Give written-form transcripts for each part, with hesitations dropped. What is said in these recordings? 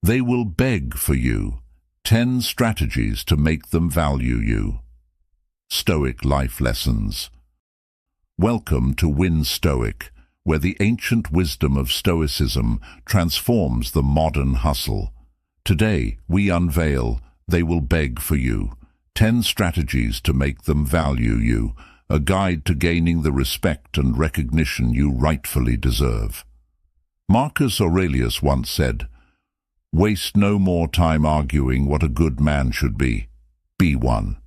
They will beg for you. 10 strategies to make them value you. Stoic life lessons. Welcome to Win Stoic, where the ancient wisdom of Stoicism transforms the modern hustle. Today, we unveil They Will Beg for You, 10 strategies to make them value you, a guide to gaining the respect and recognition you rightfully deserve. Marcus Aurelius once said, "Waste no more time arguing what a good man should be. Be one."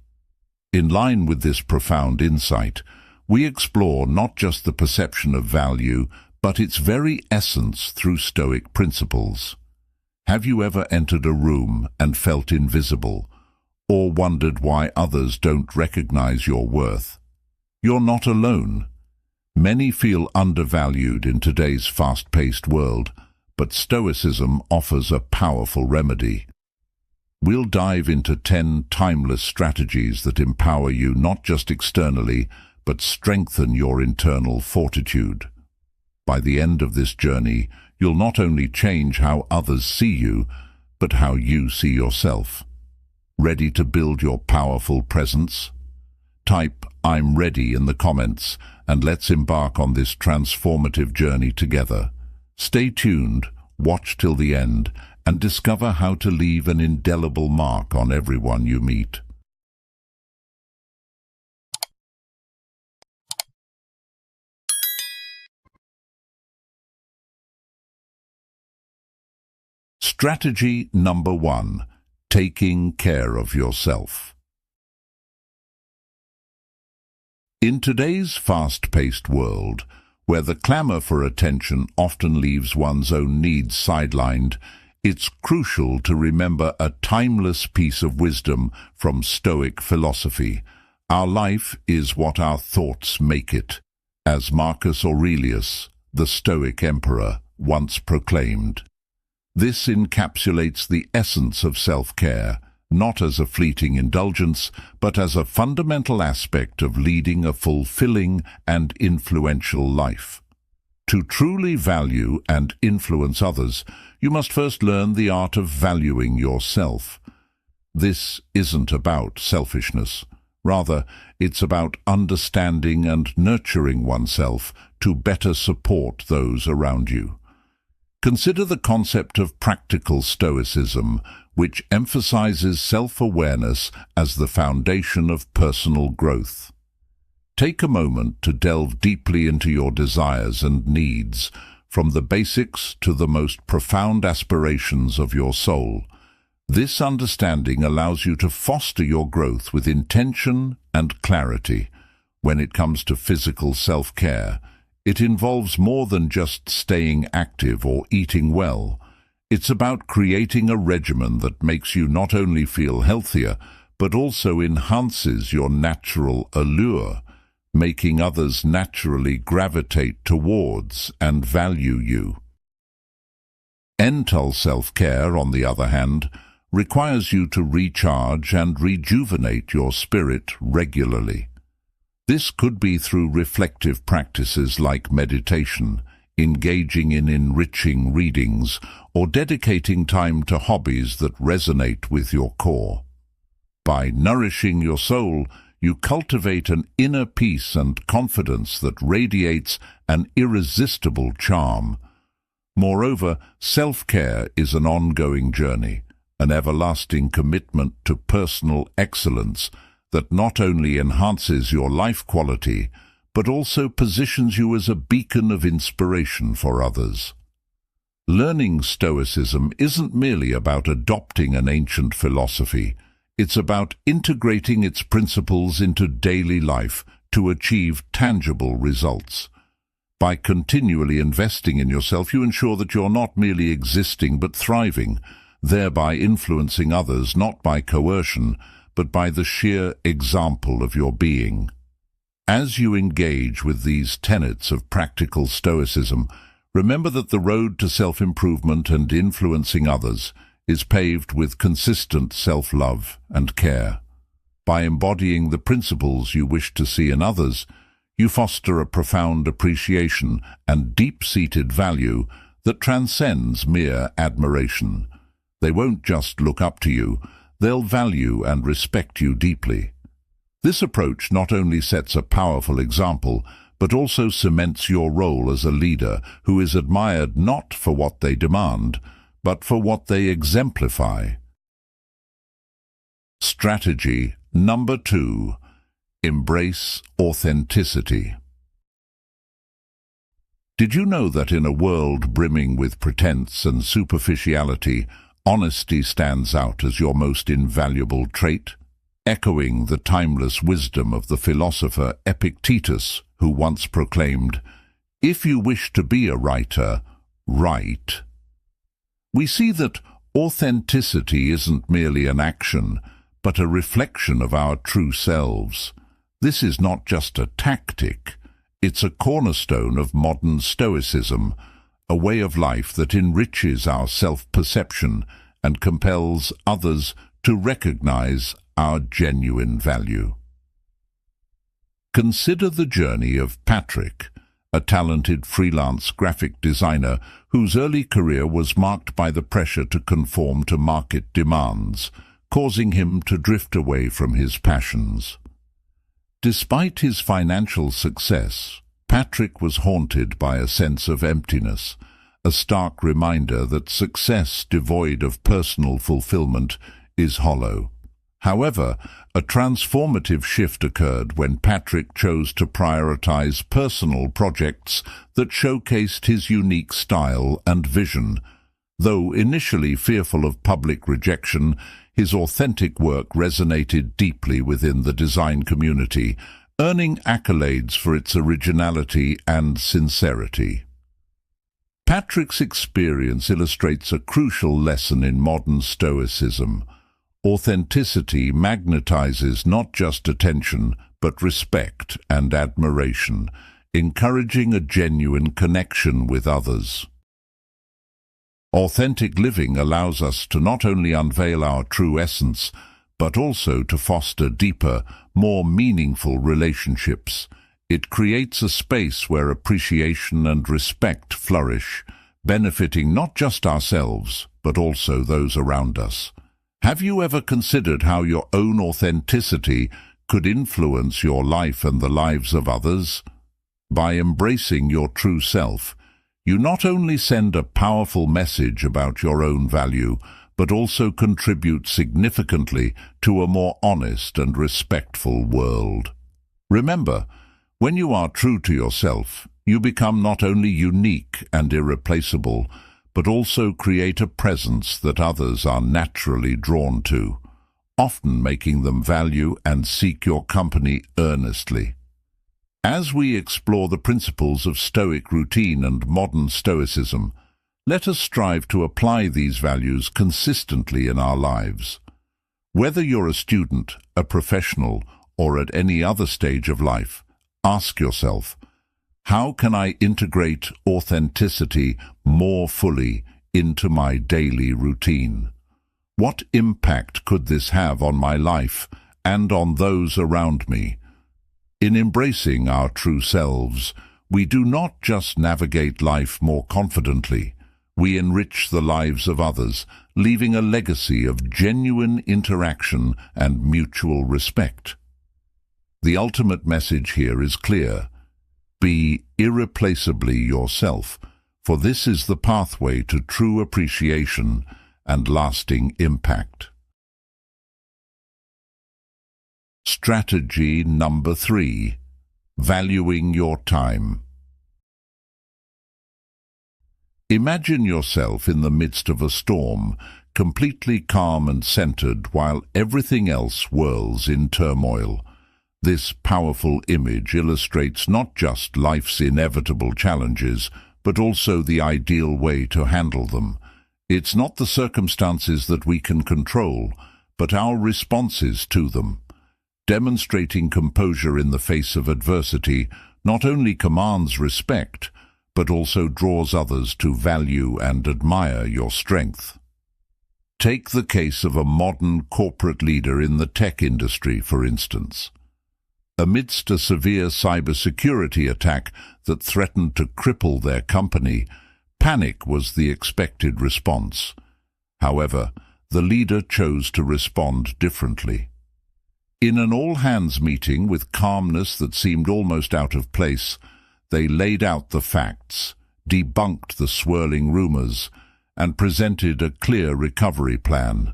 In line with this profound insight, we explore not just the perception of value, but its very essence through Stoic principles. Have you ever entered a room and felt invisible, or wondered why others don't recognize your worth? You're not alone. Many feel undervalued in today's fast-paced world, but Stoicism offers a powerful remedy. We'll dive into 10 timeless strategies that empower you not just externally, but strengthen your internal fortitude. By the end of this journey, you'll not only change how others see you, but how you see yourself. Ready to build your powerful presence? Type "I'm ready" in the comments, and let's embark on this transformative journey together. Stay tuned, watch till the end, and discover how to leave an indelible mark on everyone you meet. Strategy number 1. Taking care of yourself. In today's fast-paced world, where the clamor for attention often leaves one's own needs sidelined, it's crucial to remember a timeless piece of wisdom from Stoic philosophy. Our life is what our thoughts make it, as Marcus Aurelius, the Stoic emperor, once proclaimed. This encapsulates the essence of self-care, not as a fleeting indulgence, but as a fundamental aspect of leading a fulfilling and influential life. To truly value and influence others, you must first learn the art of valuing yourself. This isn't about selfishness. Rather, it's about understanding and nurturing oneself to better support those around you. Consider the concept of practical Stoicism, which emphasizes self-awareness as the foundation of personal growth. Take a moment to delve deeply into your desires and needs, from the basics to the most profound aspirations of your soul. This understanding allows you to foster your growth with intention and clarity. When it comes to physical self-care, it involves more than just staying active or eating well. It's about creating a regimen that makes you not only feel healthier, but also enhances your natural allure, making others naturally gravitate towards and value you. Mental self-care, on the other hand, requires you to recharge and rejuvenate your spirit regularly. This could be through reflective practices like meditation, engaging in enriching readings, or dedicating time to hobbies that resonate with your core. By nourishing your soul, you cultivate an inner peace and confidence that radiates an irresistible charm. Moreover, self-care is an ongoing journey, an everlasting commitment to personal excellence that not only enhances your life quality, but also positions you as a beacon of inspiration for others. Learning Stoicism isn't merely about adopting an ancient philosophy. It's about integrating its principles into daily life to achieve tangible results. By continually investing in yourself, you ensure that you're not merely existing but thriving, thereby influencing others not by coercion, but by the sheer example of your being. As you engage with these tenets of practical Stoicism, remember that the road to self-improvement and influencing others is paved with consistent self-love and care. By embodying the principles you wish to see in others, you foster a profound appreciation and deep-seated value that transcends mere admiration. They won't just look up to you, they'll value and respect you deeply. This approach not only sets a powerful example, but also cements your role as a leader who is admired not for what they demand, but for what they exemplify. Strategy number 2. Embrace authenticity. Did you know that in a world brimming with pretense and superficiality, honesty stands out as your most invaluable trait? Echoing the timeless wisdom of the philosopher Epictetus, who once proclaimed, "If you wish to be a writer, write." We see that authenticity isn't merely an action, but a reflection of our true selves. This is not just a tactic, it's a cornerstone of modern Stoicism, a way of life that enriches our self-perception and compels others to recognize our genuine value. Consider the journey of Patrick, a talented freelance graphic designer whose early career was marked by the pressure to conform to market demands, causing him to drift away from his passions. Despite his financial success, Patrick was haunted by a sense of emptiness, a stark reminder that success devoid of personal fulfillment is hollow. However, a transformative shift occurred when Patrick chose to prioritize personal projects that showcased his unique style and vision. Though initially fearful of public rejection, his authentic work resonated deeply within the design community, earning accolades for its originality and sincerity. Patrick's experience illustrates a crucial lesson in modern Stoicism. Authenticity magnetizes not just attention, but respect and admiration, encouraging a genuine connection with others. Authentic living allows us to not only unveil our true essence, but also to foster deeper, more meaningful relationships. It creates a space where appreciation and respect flourish, benefiting not just ourselves, but also those around us. Have you ever considered how your own authenticity could influence your life and the lives of others? By embracing your true self, you not only send a powerful message about your own value, but also contribute significantly to a more honest and respectful world. Remember, when you are true to yourself, you become not only unique and irreplaceable, but also create a presence that others are naturally drawn to, often making them value and seek your company earnestly. As we explore the principles of Stoic routine and modern Stoicism, let us strive to apply these values consistently in our lives. Whether you're a student, a professional, or at any other stage of life, ask yourself, how can I integrate authenticity more fully into my daily routine? What impact could this have on my life and on those around me? In embracing our true selves, we do not just navigate life more confidently, we enrich the lives of others, leaving a legacy of genuine interaction and mutual respect. The ultimate message here is clear. Be irreplaceably yourself, for this is the pathway to true appreciation and lasting impact. Strategy number 3. Valuing your time. Imagine yourself in the midst of a storm, completely calm and centered while everything else whirls in turmoil. This powerful image illustrates not just life's inevitable challenges, but also the ideal way to handle them. It's not the circumstances that we can control, but our responses to them. Demonstrating composure in the face of adversity not only commands respect, but also draws others to value and admire your strength. Take the case of a modern corporate leader in the tech industry, for instance. Amidst a severe cybersecurity attack that threatened to cripple their company, panic was the expected response. However, the leader chose to respond differently. In an all-hands meeting with calmness that seemed almost out of place, they laid out the facts, debunked the swirling rumors, and presented a clear recovery plan.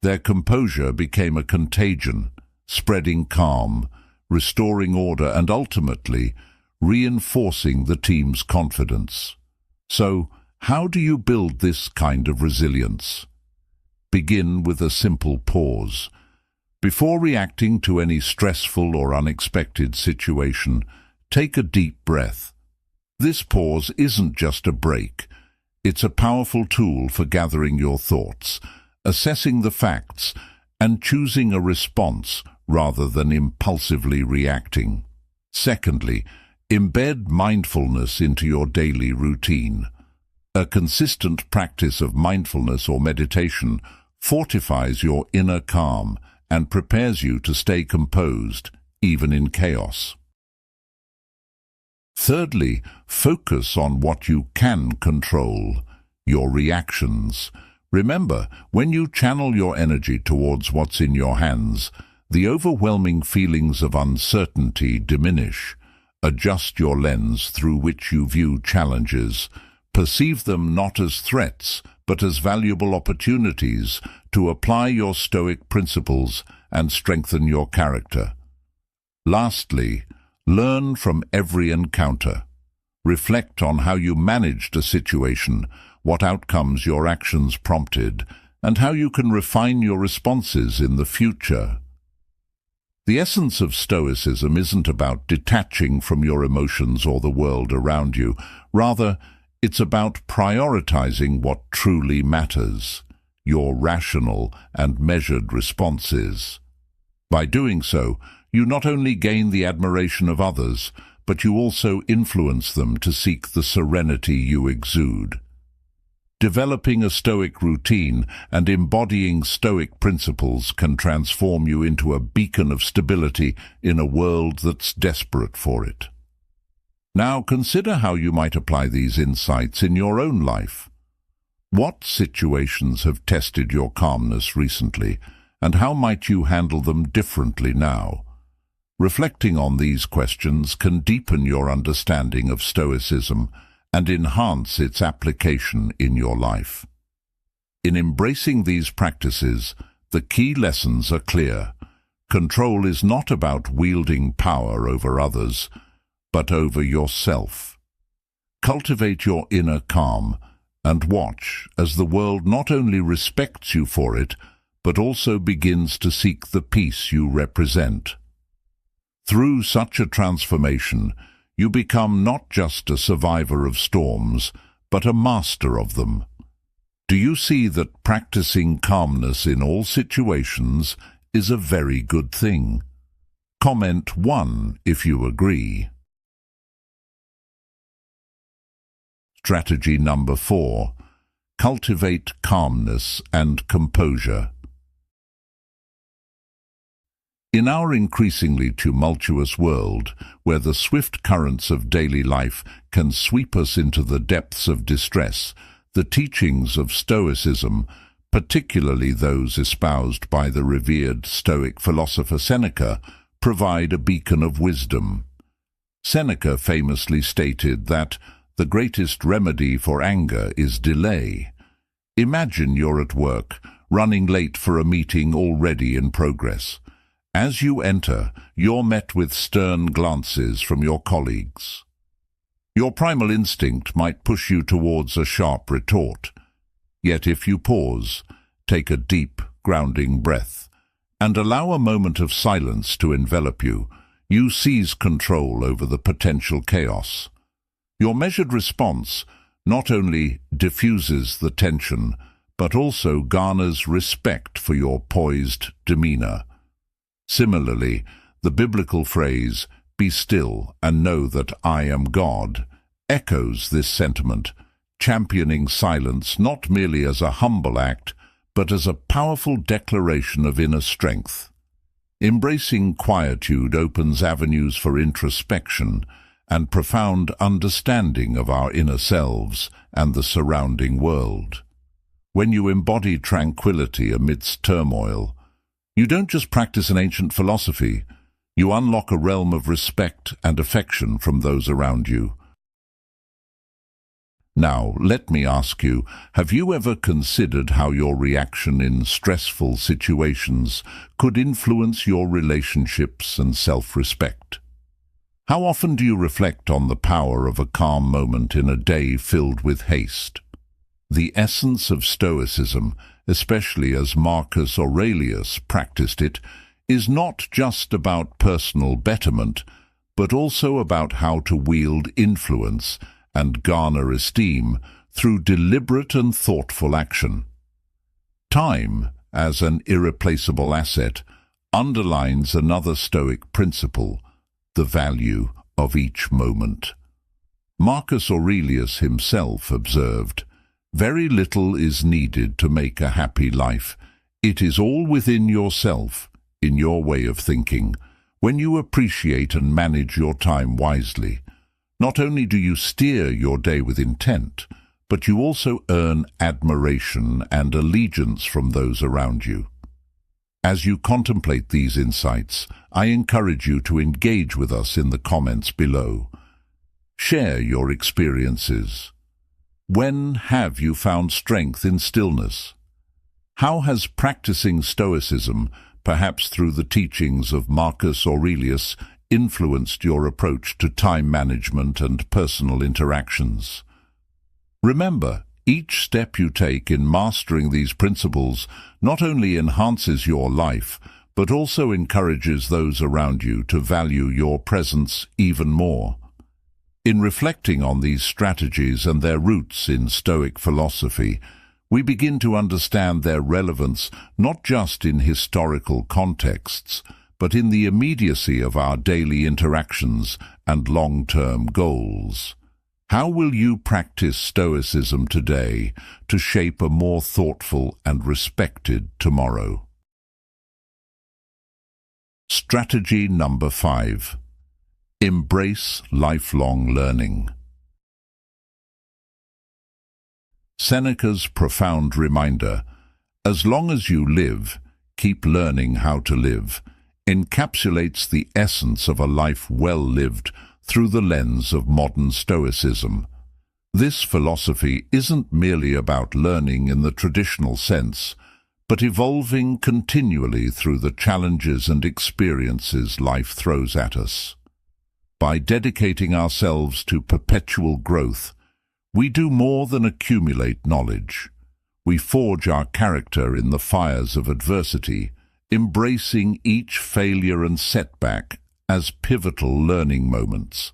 Their composure became a contagion, spreading calm, restoring order, and ultimately reinforcing the team's confidence. So, how do you build this kind of resilience? Begin with a simple pause. Before reacting to any stressful or unexpected situation, take a deep breath. This pause isn't just a break. It's a powerful tool for gathering your thoughts, assessing the facts, and choosing a response rather than impulsively reacting. Secondly, embed mindfulness into your daily routine. A consistent practice of mindfulness or meditation fortifies your inner calm and prepares you to stay composed, even in chaos. Thirdly, focus on what you can control, your reactions. Remember, when you channel your energy towards what's in your hands, the overwhelming feelings of uncertainty diminish. Adjust your lens through which you view challenges. Perceive them not as threats, but as valuable opportunities to apply your Stoic principles and strengthen your character. Lastly, learn from every encounter. Reflect on how you managed a situation, what outcomes your actions prompted, and how you can refine your responses in the future. The essence of Stoicism isn't about detaching from your emotions or the world around you. Rather, it's about prioritizing what truly matters, your rational and measured responses. By doing so, you not only gain the admiration of others, but you also influence them to seek the serenity you exude. Developing a Stoic routine and embodying Stoic principles can transform you into a beacon of stability in a world that's desperate for it. Now consider how you might apply these insights in your own life. What situations have tested your calmness recently, and how might you handle them differently now? Reflecting on these questions can deepen your understanding of Stoicism and enhance its application in your life. In embracing these practices, the key lessons are clear. Control is not about wielding power over others, but over yourself. Cultivate your inner calm and watch as the world not only respects you for it, but also begins to seek the peace you represent. Through such a transformation, you become not just a survivor of storms, but a master of them. Do you see that practicing calmness in all situations is a very good thing? Comment 1 if you agree. Strategy number 4. Cultivate calmness and composure. In our increasingly tumultuous world, where the swift currents of daily life can sweep us into the depths of distress, the teachings of Stoicism, particularly those espoused by the revered Stoic philosopher Seneca, provide a beacon of wisdom. Seneca famously stated that the greatest remedy for anger is delay. Imagine you're at work, running late for a meeting already in progress. As you enter, you're met with stern glances from your colleagues. Your primal instinct might push you towards a sharp retort. Yet if you pause, take a deep, grounding breath, and allow a moment of silence to envelop you, you seize control over the potential chaos. Your measured response not only diffuses the tension, but also garners respect for your poised demeanor. Similarly, the biblical phrase, "Be still and know that I am God," echoes this sentiment, championing silence not merely as a humble act, but as a powerful declaration of inner strength. Embracing quietude opens avenues for introspection and profound understanding of our inner selves and the surrounding world. When you embody tranquility amidst turmoil, you don't just practice an ancient philosophy, you unlock a realm of respect and affection from those around you. Now, let me ask you, have you ever considered how your reaction in stressful situations could influence your relationships and self-respect? How often do you reflect on the power of a calm moment in a day filled with haste? The essence of Stoicism, especially as Marcus Aurelius practiced it, is not just about personal betterment, but also about how to wield influence and garner esteem through deliberate and thoughtful action. Time, as an irreplaceable asset, underlines another Stoic principle, the value of each moment. Marcus Aurelius himself observed, "Very little is needed to make a happy life. It is all within yourself, in your way of thinking. When you appreciate and manage your time wisely, not only do you steer your day with intent, but you also earn admiration and allegiance from those around you." As you contemplate these insights, I encourage you to engage with us in the comments below. Share your experiences. When have you found strength in stillness? How has practicing Stoicism, perhaps through the teachings of Marcus Aurelius, influenced your approach to time management and personal interactions? Remember, each step you take in mastering these principles not only enhances your life, but also encourages those around you to value your presence even more. In reflecting on these strategies and their roots in Stoic philosophy, we begin to understand their relevance not just in historical contexts, but in the immediacy of our daily interactions and long-term goals. How will you practice Stoicism today to shape a more thoughtful and respected tomorrow? Strategy number 5. Embrace lifelong learning. Seneca's profound reminder, "As long as you live, keep learning how to live," encapsulates the essence of a life well lived through the lens of modern Stoicism. This philosophy isn't merely about learning in the traditional sense, but evolving continually through the challenges and experiences life throws at us. By dedicating ourselves to perpetual growth, we do more than accumulate knowledge. We forge our character in the fires of adversity, embracing each failure and setback as pivotal learning moments.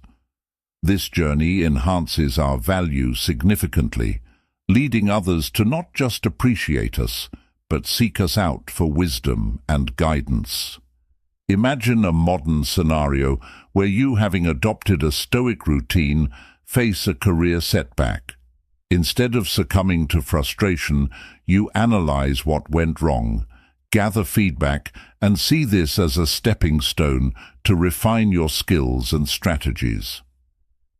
This journey enhances our value significantly, leading others to not just appreciate us, but seek us out for wisdom and guidance. Imagine a modern scenario where you, having adopted a Stoic routine, face a career setback. Instead of succumbing to frustration, you analyze what went wrong, gather feedback, and see this as a stepping stone to refine your skills and strategies.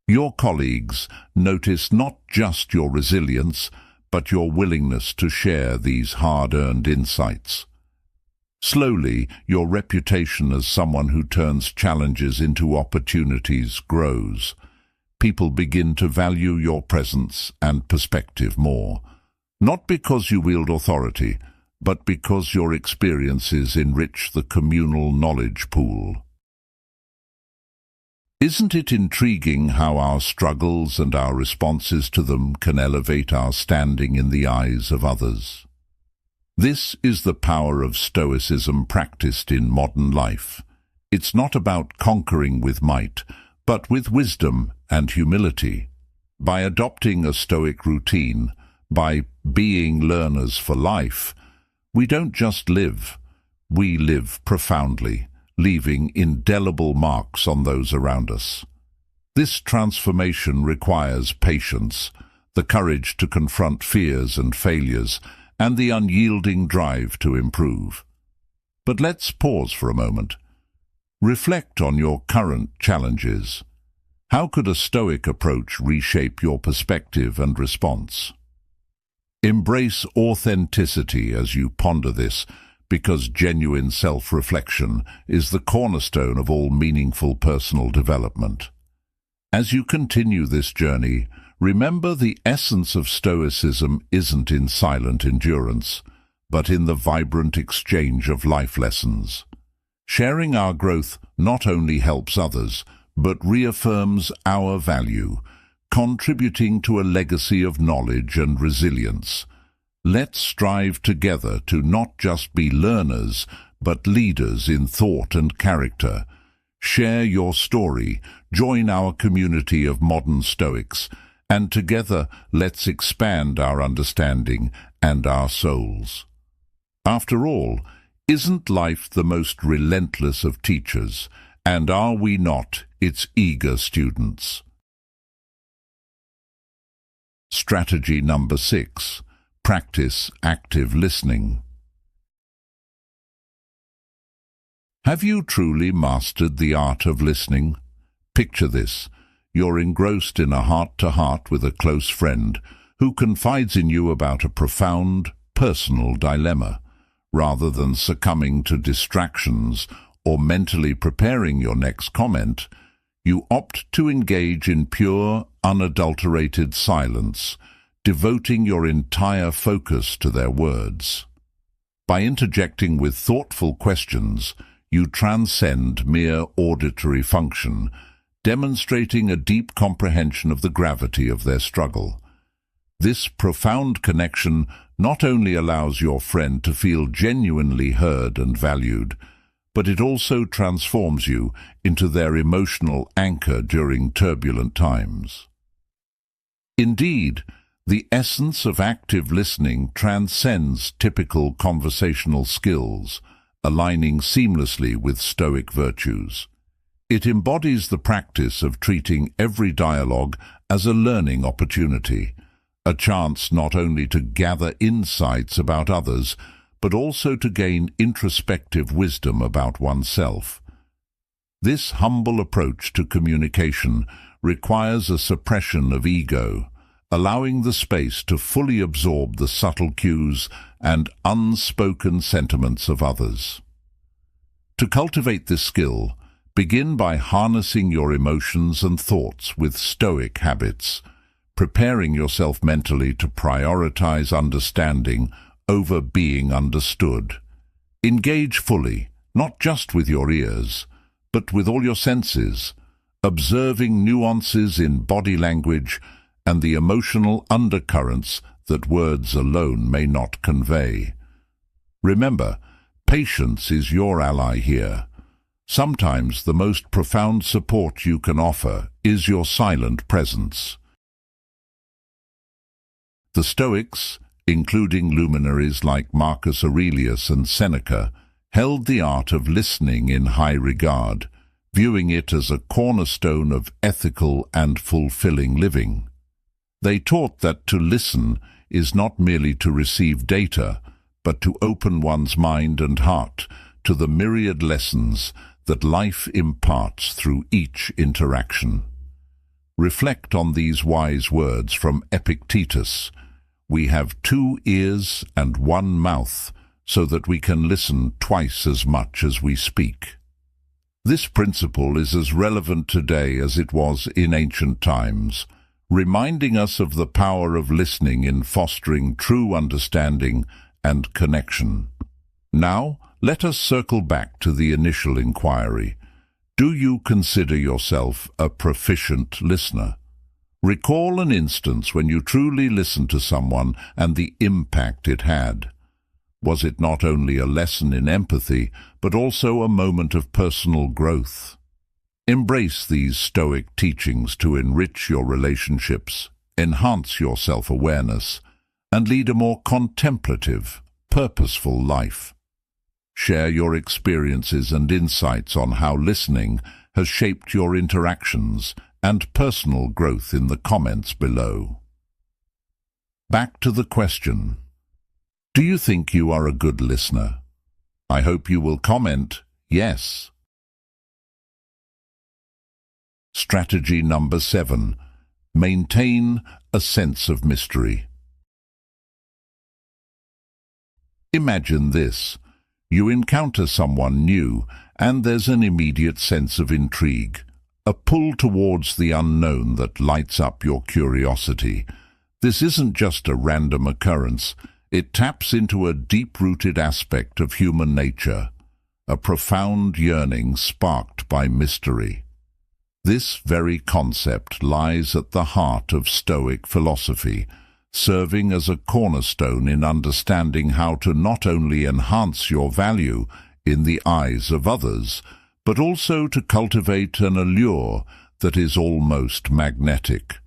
Your colleagues notice not just your resilience, but your willingness to share these hard-earned insights. Slowly, your reputation as someone who turns challenges into opportunities grows. People begin to value your presence and perspective more, not because you wield authority, but because your experiences enrich the communal knowledge pool. Isn't it intriguing how our struggles and our responses to them can elevate our standing in the eyes of others? This is the power of Stoicism practiced in modern life. It's not about conquering with might, but with wisdom and humility. By adopting a Stoic routine, by being learners for life, we don't just live, we live profoundly, leaving indelible marks on those around us. This transformation requires patience, the courage to confront fears and failures, and the unyielding drive to improve. But let's pause for a moment. Reflect on your current challenges. How could a Stoic approach reshape your perspective and response? Embrace authenticity as you ponder this, because genuine self-reflection is the cornerstone of all meaningful personal development. As you continue this journey, remember the essence of Stoicism isn't in silent endurance, but in the vibrant exchange of life lessons. Sharing our growth not only helps others, but reaffirms our value, contributing to a legacy of knowledge and resilience. Let's strive together to not just be learners, but leaders in thought and character. Share your story, join our community of modern Stoics, and together let's expand our understanding and our souls. After all, isn't life the most relentless of teachers, and are we not its eager students? Strategy number 6. Practice active listening. Have you truly mastered the art of listening? Picture this. You're engrossed in a heart-to-heart with a close friend who confides in you about a profound, personal dilemma. Rather than succumbing to distractions or mentally preparing your next comment, you opt to engage in pure, unadulterated silence, devoting your entire focus to their words. By interjecting with thoughtful questions, you transcend mere auditory function, demonstrating a deep comprehension of the gravity of their struggle. This profound connection not only allows your friend to feel genuinely heard and valued, but it also transforms you into their emotional anchor during turbulent times. Indeed, the essence of active listening transcends typical conversational skills, aligning seamlessly with Stoic virtues. It embodies the practice of treating every dialogue as a learning opportunity, a chance not only to gather insights about others, but also to gain introspective wisdom about oneself. This humble approach to communication requires a suppression of ego, allowing the space to fully absorb the subtle cues and unspoken sentiments of others. To cultivate this skill, begin by harnessing your emotions and thoughts with Stoic habits, preparing yourself mentally to prioritize understanding over being understood. Engage fully, not just with your ears, but with all your senses, observing nuances in body language and the emotional undercurrents that words alone may not convey. Remember, patience is your ally here. Sometimes the most profound support you can offer is your silent presence. The Stoics, including luminaries like Marcus Aurelius and Seneca, held the art of listening in high regard, viewing it as a cornerstone of ethical and fulfilling living. They taught that to listen is not merely to receive data, but to open one's mind and heart to the myriad lessons that life imparts through each interaction. Reflect on these wise words from Epictetus. We have 2 ears and 1 mouth, so that we can listen twice as much as we speak. This principle is as relevant today as it was in ancient times, reminding us of the power of listening in fostering true understanding and connection. Now, let us circle back to the initial inquiry. Do you consider yourself a proficient listener? Recall an instance when you truly listened to someone and the impact it had. Was it not only a lesson in empathy, but also a moment of personal growth? Embrace these Stoic teachings to enrich your relationships, enhance your self-awareness, and lead a more contemplative, purposeful life. Share your experiences and insights on how listening has shaped your interactions and personal growth in the comments below. Back to the question. Do you think you are a good listener? I hope you will comment yes. Strategy number 7. Maintain a sense of mystery. Imagine this. You encounter someone new, and there's an immediate sense of intrigue, a pull towards the unknown that lights up your curiosity. This isn't just a random occurrence. It taps into a deep-rooted aspect of human nature, a profound yearning sparked by mystery. This very concept lies at the heart of Stoic philosophy, serving as a cornerstone in understanding how to not only enhance your value in the eyes of others, but also to cultivate an allure that is almost magnetic.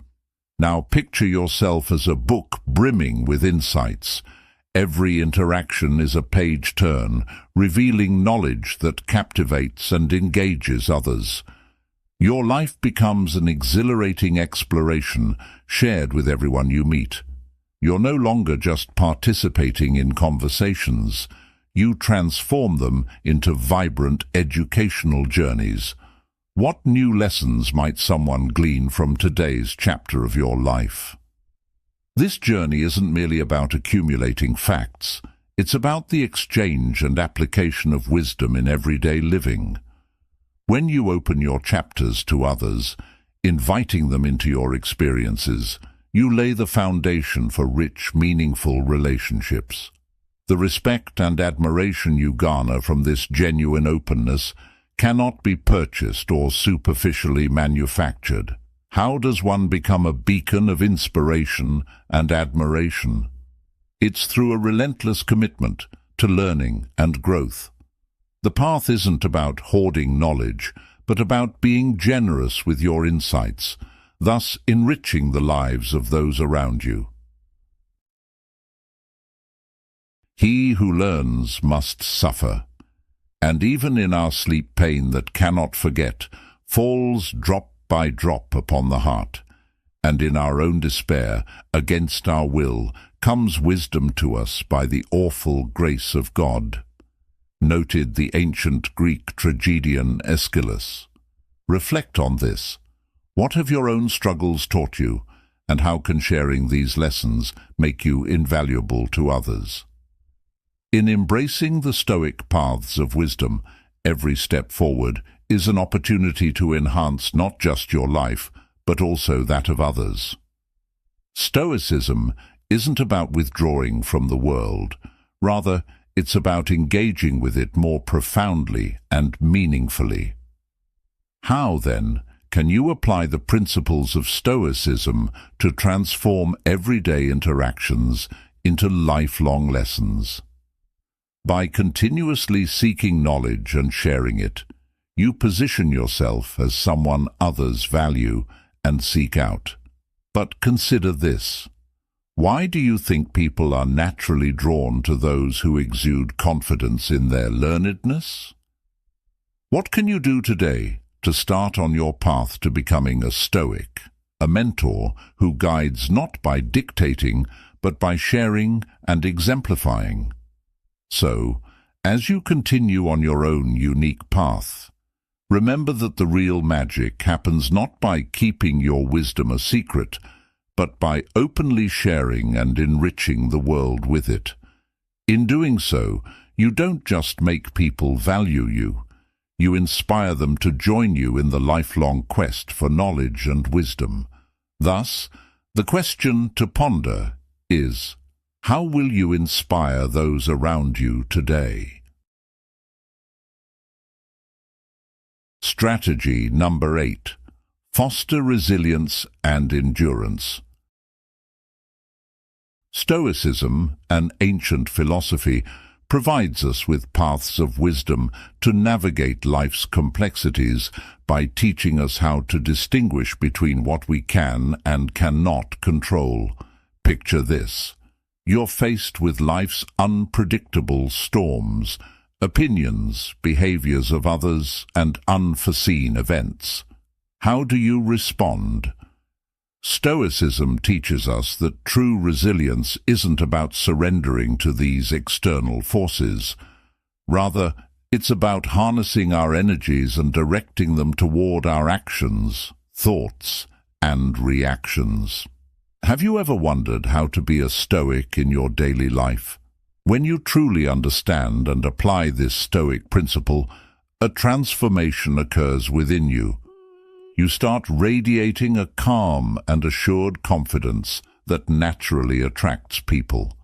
Now picture yourself as a book brimming with insights. Every interaction is a page turn, revealing knowledge that captivates and engages others. Your life becomes an exhilarating exploration shared with everyone you meet. You're no longer just participating in conversations. You transform them into vibrant educational journeys. What new lessons might someone glean from today's chapter of your life? This journey isn't merely about accumulating facts. It's about the exchange and application of wisdom in everyday living. When you open your chapters to others, inviting them into your experiences, you lay the foundation for rich, meaningful relationships. The respect and admiration you garner from this genuine openness cannot be purchased or superficially manufactured. How does one become a beacon of inspiration and admiration? It's through a relentless commitment to learning and growth. The path isn't about hoarding knowledge, but about being generous with your insights, thus enriching the lives of those around you. He who learns must suffer, and even in our sleep pain that cannot forget falls drop by drop upon the heart, and in our own despair, against our will, comes wisdom to us by the awful grace of God, noted the ancient Greek tragedian Aeschylus. Reflect on this. What have your own struggles taught you, and how can sharing these lessons make you invaluable to others? In embracing the Stoic paths of wisdom, every step forward is an opportunity to enhance not just your life, but also that of others. Stoicism isn't about withdrawing from the world. Rather, it's about engaging with it more profoundly and meaningfully. How, then, can you apply the principles of Stoicism to transform everyday interactions into lifelong lessons? By continuously seeking knowledge and sharing it, you position yourself as someone others value and seek out. But consider this. Why do you think people are naturally drawn to those who exude confidence in their learnedness? What can you do today to start on your path to becoming a Stoic, a mentor who guides not by dictating, but by sharing and exemplifying? So, as you continue on your own unique path, remember that the real magic happens not by keeping your wisdom a secret, but by openly sharing and enriching the world with it. In doing so, you don't just make people value you, you inspire them to join you in the lifelong quest for knowledge and wisdom. Thus, the question to ponder is, how will you inspire those around you today? Strategy number 8. Foster resilience and endurance. Stoicism, an ancient philosophy, provides us with paths of wisdom to navigate life's complexities by teaching us how to distinguish between what we can and cannot control. Picture this. You're faced with life's unpredictable storms, opinions, behaviors of others, and unforeseen events. How do you respond? Stoicism teaches us that true resilience isn't about surrendering to these external forces. Rather, it's about harnessing our energies and directing them toward our actions, thoughts, and reactions. Have you ever wondered how to be a Stoic in your daily life? When you truly understand and apply this Stoic principle, a transformation occurs within you. You start radiating a calm and assured confidence that naturally attracts people.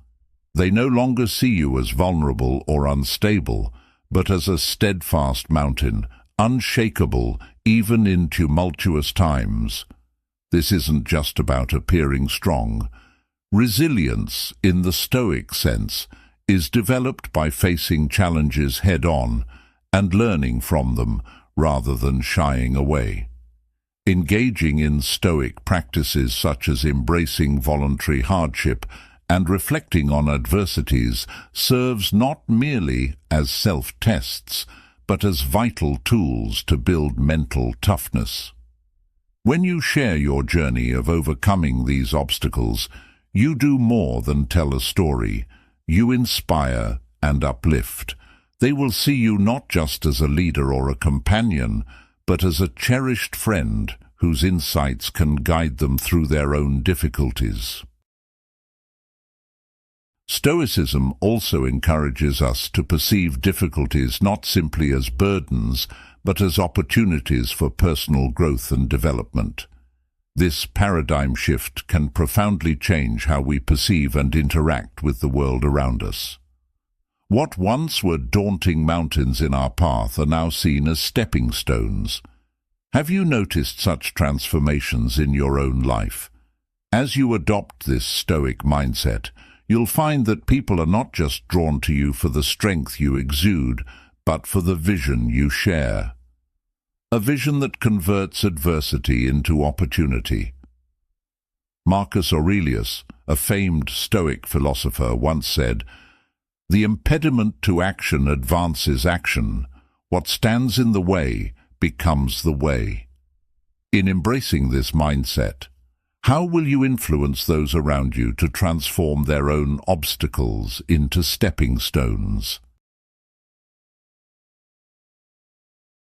They no longer see you as vulnerable or unstable, but as a steadfast mountain, unshakable even in tumultuous times. This isn't just about appearing strong. Resilience, in the Stoic sense, is developed by facing challenges head-on and learning from them rather than shying away. Engaging in Stoic practices such as embracing voluntary hardship and reflecting on adversities serves not merely as self-tests, but as vital tools to build mental toughness. When you share your journey of overcoming these obstacles, you do more than tell a story. You inspire and uplift. They will see you not just as a leader or a companion, but as a cherished friend whose insights can guide them through their own difficulties. Stoicism also encourages us to perceive difficulties not simply as burdens, but as opportunities for personal growth and development. This paradigm shift can profoundly change how we perceive and interact with the world around us. What once were daunting mountains in our path are now seen as stepping stones. Have you noticed such transformations in your own life? As you adopt this Stoic mindset, you'll find that people are not just drawn to you for the strength you exude, but for the vision you share. A vision that converts adversity into opportunity. Marcus Aurelius, a famed Stoic philosopher, once said, "The impediment to action advances action. What stands in the way becomes the way." In embracing this mindset, how will you influence those around you to transform their own obstacles into stepping stones?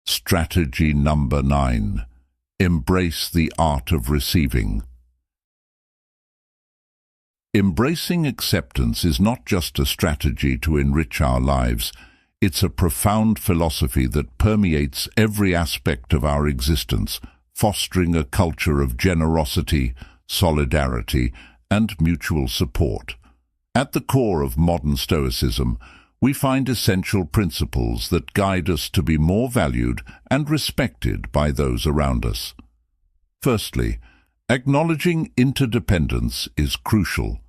Strategy number 9. Embrace the art of receiving. Embracing acceptance is not just a strategy to enrich our lives, it's a profound philosophy that permeates every aspect of our existence, fostering a culture of generosity, solidarity, and mutual support. At the core of modern Stoicism, we find essential principles that guide us to be more valued and respected by those around us. Firstly, acknowledging interdependence is crucial.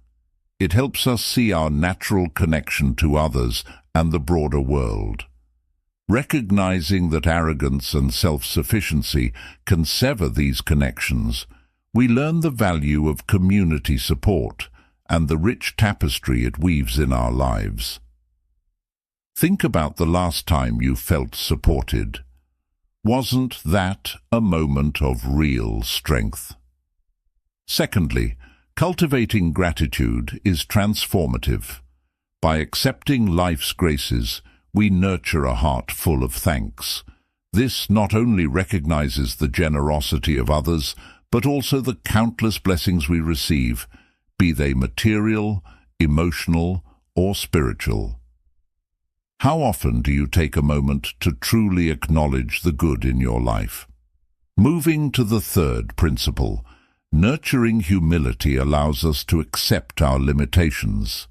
It helps us see our natural connection to others and the broader world. Recognizing that arrogance and self-sufficiency can sever these connections, we learn the value of community support and the rich tapestry it weaves in our lives. Think about the last time you felt supported. Wasn't that a moment of real strength? Secondly, cultivating gratitude is transformative. By accepting life's graces, we nurture a heart full of thanks. This not only recognizes the generosity of others, but also the countless blessings we receive, be they material, emotional, or spiritual. How often do you take a moment to truly acknowledge the good in your life? Moving to the third principle, nurturing humility allows us to accept our limitations.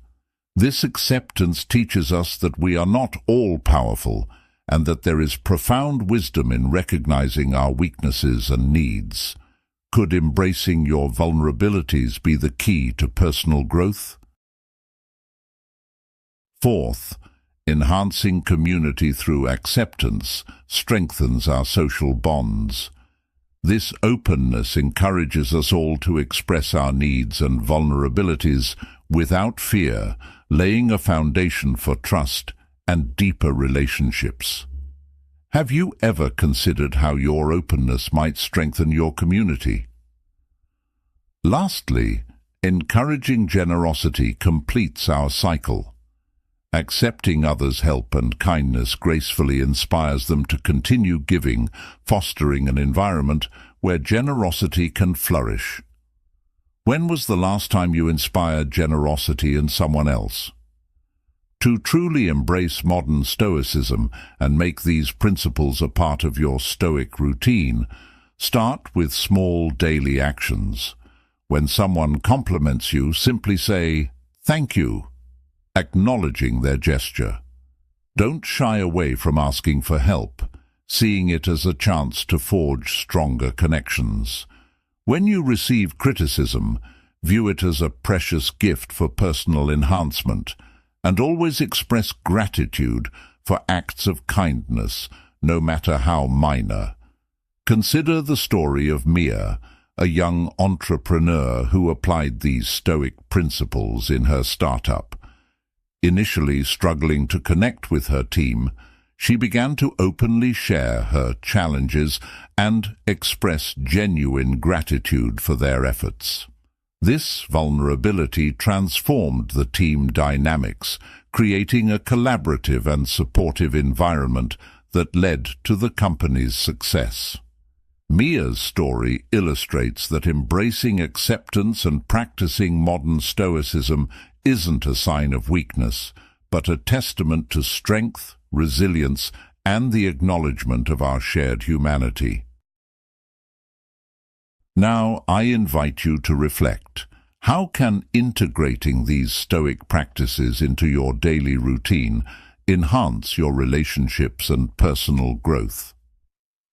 This acceptance teaches us that we are not all-powerful and that there is profound wisdom in recognizing our weaknesses and needs. Could embracing your vulnerabilities be the key to personal growth? Fourth, enhancing community through acceptance strengthens our social bonds. This openness encourages us all to express our needs and vulnerabilities without fear, laying a foundation for trust and deeper relationships. Have you ever considered how your openness might strengthen your community? Lastly, encouraging generosity completes our cycle. Accepting others' help and kindness gracefully inspires them to continue giving, fostering an environment where generosity can flourish. When was the last time you inspired generosity in someone else? To truly embrace modern Stoicism and make these principles a part of your Stoic routine, start with small daily actions. When someone compliments you, simply say, "Thank you," acknowledging their gesture. Don't shy away from asking for help, seeing it as a chance to forge stronger connections. When you receive criticism, view it as a precious gift for personal enhancement, and always express gratitude for acts of kindness, no matter how minor. Consider the story of Mia, a young entrepreneur who applied these Stoic principles in her startup. Initially struggling to connect with her team, she began to openly share her challenges and express genuine gratitude for their efforts. This vulnerability transformed the team dynamics, creating a collaborative and supportive environment that led to the company's success. Mia's story illustrates that embracing acceptance and practicing modern Stoicism isn't a sign of weakness, but a testament to strength, resilience, and the acknowledgement of our shared humanity. Now, I invite you to reflect. How can integrating these Stoic practices into your daily routine enhance your relationships and personal growth?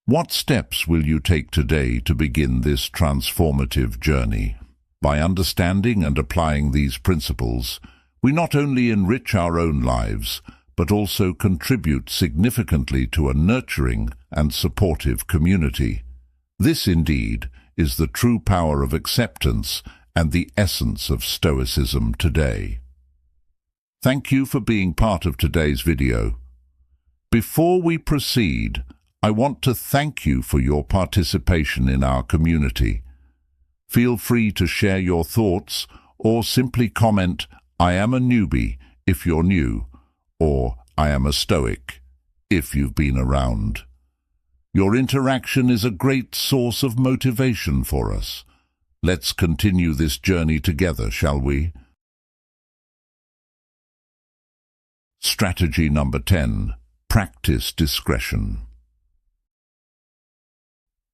What steps will you take today to begin this transformative journey? By understanding and applying these principles, we not only enrich our own lives, but also contribute significantly to a nurturing and supportive community. This, indeed, is the true power of acceptance and the essence of Stoicism today. Thank you for being part of today's video. Before we proceed, I want to thank you for your participation in our community. Feel free to share your thoughts or simply comment, "I am a newbie," if you're new, or "I am a Stoic," if you've been around. Your interaction is a great source of motivation for us. Let's continue this journey together, shall we? Strategy number 10. Practice discretion.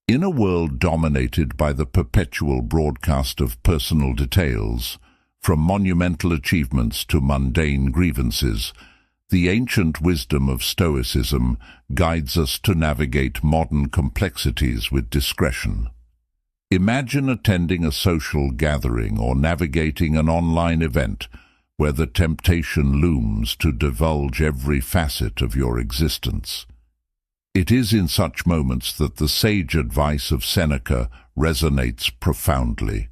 In a world dominated by the perpetual broadcast of personal details, from monumental achievements to mundane grievances, the ancient wisdom of Stoicism guides us to navigate modern complexities with discretion. Imagine attending a social gathering or navigating an online event where the temptation looms to divulge every facet of your existence. It is in such moments that the sage advice of Seneca resonates profoundly.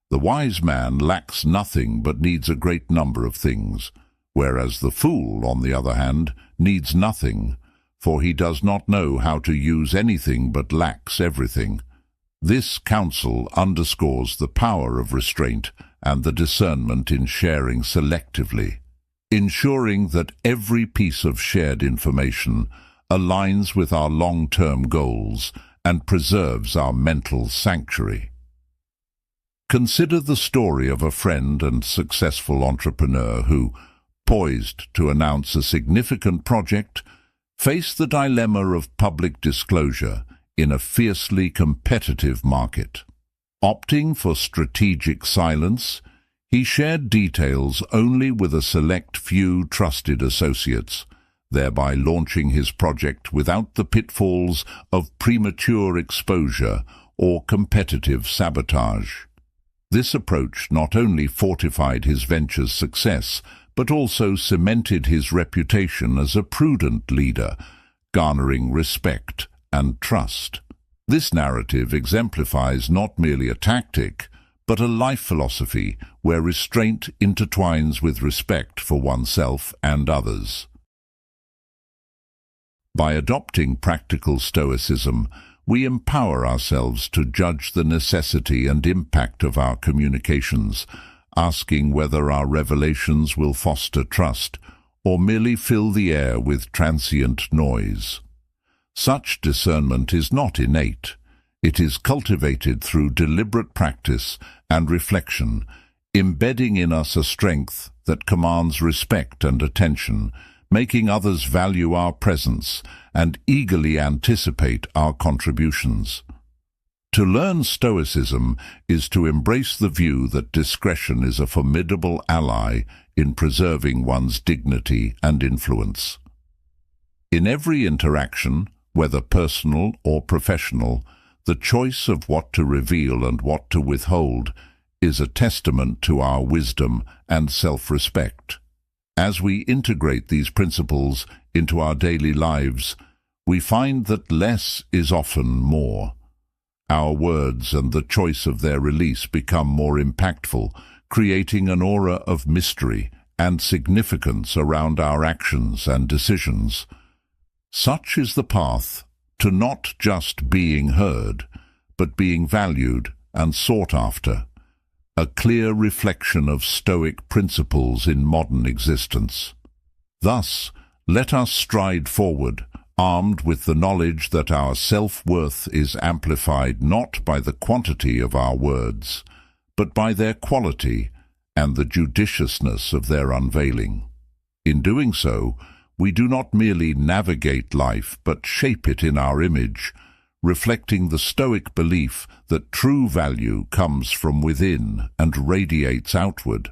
The wise man lacks nothing but needs a great number of things, whereas the fool, on the other hand, needs nothing, for he does not know how to use anything but lacks everything. This counsel underscores the power of restraint and the discernment in sharing selectively, ensuring that every piece of shared information aligns with our long-term goals and preserves our mental sanctuary. Consider the story of a friend and successful entrepreneur who, poised to announce a significant project, faced the dilemma of public disclosure in a fiercely competitive market. Opting for strategic silence, he shared details only with a select few trusted associates, thereby launching his project without the pitfalls of premature exposure or competitive sabotage. This approach not only fortified his venture's success, but also cemented his reputation as a prudent leader, garnering respect and trust. This narrative exemplifies not merely a tactic, but a life philosophy where restraint intertwines with respect for oneself and others. By adopting practical Stoicism, we empower ourselves to judge the necessity and impact of our communications, asking whether our revelations will foster trust or merely fill the air with transient noise. Such discernment is not innate. It is cultivated through deliberate practice and reflection, embedding in us a strength that commands respect and attention, making others value our presence and eagerly anticipate our contributions. To learn Stoicism is to embrace the view that discretion is a formidable ally in preserving one's dignity and influence. In every interaction, whether personal or professional, the choice of what to reveal and what to withhold is a testament to our wisdom and self-respect. As we integrate these principles into our daily lives, we find that less is often more. Our words and the choice of their release become more impactful, creating an aura of mystery and significance around our actions and decisions. Such is the path to not just being heard, but being valued and sought after, a clear reflection of Stoic principles in modern existence. Thus, let us stride forward, armed with the knowledge that our self-worth is amplified not by the quantity of our words, but by their quality and the judiciousness of their unveiling. In doing so, we do not merely navigate life, but shape it in our image, reflecting the Stoic belief that true value comes from within and radiates outward,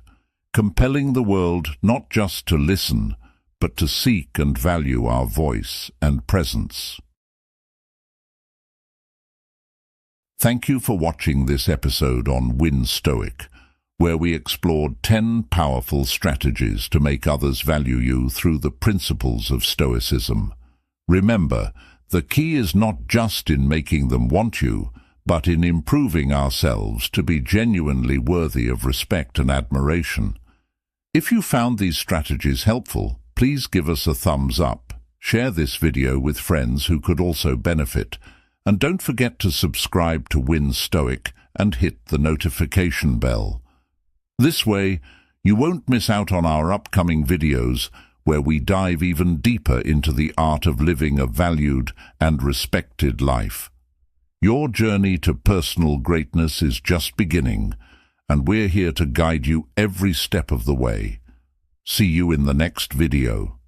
compelling the world not just to listen, but to seek and value our voice and presence. Thank you for watching this episode on Win Stoic, where we explored 10 powerful strategies to make others value you through the principles of Stoicism. Remember, the key is not just in making them want you, but in improving ourselves to be genuinely worthy of respect and admiration. If you found these strategies helpful, please give us a thumbs up, share this video with friends who could also benefit, and don't forget to subscribe to Win Stoic and hit the notification bell. This way, you won't miss out on our upcoming videos where we dive even deeper into the art of living a valued and respected life. Your journey to personal greatness is just beginning, and we're here to guide you every step of the way. See you in the next video.